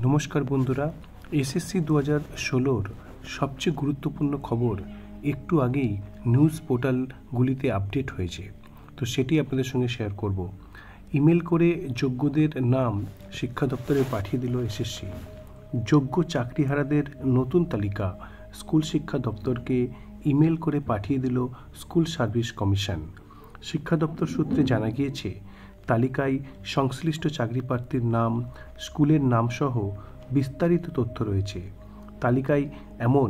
নমস্কার বন্ধুরা, এসএসসি 2016 সবচেয়ে গুরুত্বপূর্ণ খবর একটু আগেই নিউজ পোর্টালগুলিতে আপডেট হয়েছে। তো সেটি আপনাদের সঙ্গে শেয়ার করব। ইমেল করে যোগ্যদের নাম শিক্ষা দপ্তরে পাঠিয়ে দিল এসএসসি। যোগ্য চাকরিহারাদের নতুন তালিকা স্কুল শিক্ষা দপ্তরকে ইমেল করে পাঠিয়ে দিল স্কুল সার্ভিস কমিশন। শিক্ষা দপ্তর সূত্রে জানা গিয়েছে, তালিকায় সংশ্লিষ্ট চাকরি প্রার্থীর নাম, স্কুলের নামসহ বিস্তারিত তথ্য রয়েছে। তালিকায় এমন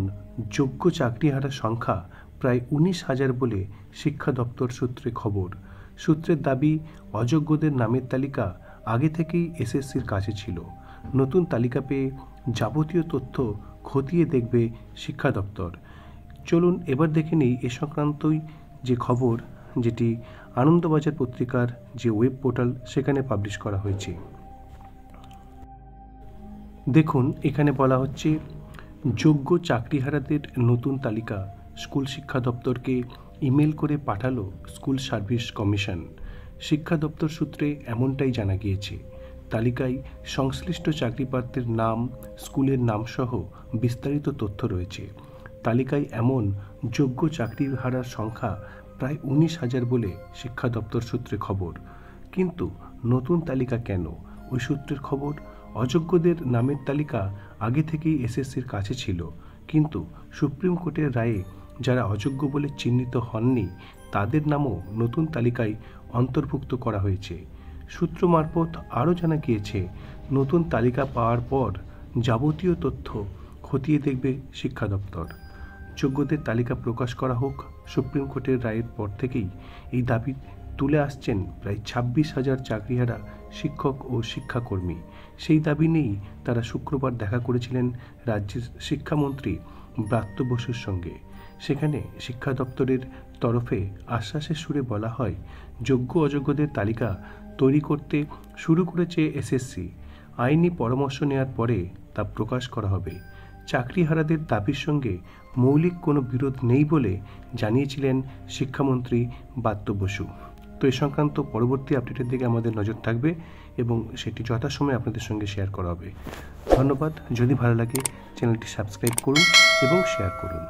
যোগ্য চাকরিহারার সংখ্যা প্রায় 19,000 বলে শিক্ষা দপ্তর সূত্রে খবর। সূত্রের দাবি, অযোগ্যদের নামের তালিকা আগে থেকেই এসএসসির কাছে ছিল। নতুন তালিকা পেয়ে যাবতীয় তথ্য খতিয়ে দেখবে শিক্ষা দপ্তর। চলুন এবার দেখে নিই এ সংক্রান্তই যে খবর, যেটি আনন্দবাজার পত্রিকার যে ওয়েব পোর্টাল সেখানে পাবলিশ করা হয়েছে। দেখুন, এখানে বলা হচ্ছে, যোগ্য চাকরিহারাদের নতুন তালিকা স্কুল শিক্ষা দপ্তরকে ইমেল করে পাঠালো স্কুল সার্ভিস কমিশন। শিক্ষা দপ্তর সূত্রে এমনটাই জানা গিয়েছে। তালিকায় সংশ্লিষ্ট চাকরি প্রার্থীর নাম, স্কুলের নামসহ বিস্তারিত তথ্য রয়েছে। তালিকায় এমন যোগ্য চাকরিহারার সংখ্যা প্রায় 19,000 বলে শিক্ষা দপ্তর সূত্রে খবর। কিন্তু নতুন তালিকা কেন? ওই সূত্রের খবর, অযোগ্যদের নামের তালিকা আগে থেকেই এসএসসির কাছে ছিল, কিন্তু সুপ্রিম কোর্টের রায়ে যারা অযোগ্য বলে চিহ্নিত হননি তাদের নামও নতুন তালিকায় অন্তর্ভুক্ত করা হয়েছে। সূত্র মারফত আরও জানা গিয়েছে, নতুন তালিকা পাওয়ার পর যাবতীয় তথ্য খতিয়ে দেখবে শিক্ষা দপ্তর। যোগ্যদের তালিকা প্রকাশ করা হোক। সুপ্রিম কোর্টের রায়ের পর থেকেই এই দাবি তুলে আসছেন প্রায় 26,000 চাকরিহারা শিক্ষক ও শিক্ষাকর্মী। সেই দাবি নিয়েই তারা শুক্রবার দেখা করেছিলেন রাজ্যের শিক্ষামন্ত্রী ব্রাত্য বসুর সঙ্গে। সেখানে শিক্ষা দপ্তরের তরফে আশ্বাসের সুরে বলা হয়, যোগ্য অযোগ্যদের তালিকা তৈরি করতে শুরু করেছে এসএসসি। আইনি পরামর্শ নেওয়ার পরে তা প্রকাশ করা হবে। চাকরিহারাদের দাবির সঙ্গে মৌলিক কোনো বিরোধ নেই বলে জানিয়েছিলেন শিক্ষামন্ত্রী ব্রাত্য বসু। তো এ সংক্রান্ত পরবর্তী আপডেটের দিকে আমাদের নজর থাকবে এবং সেটি যথাসময়ে আপনাদের সঙ্গে শেয়ার করা হবে। ধন্যবাদ। যদি ভালো লাগে চ্যানেলটি সাবস্ক্রাইব করুন এবং শেয়ার করুন।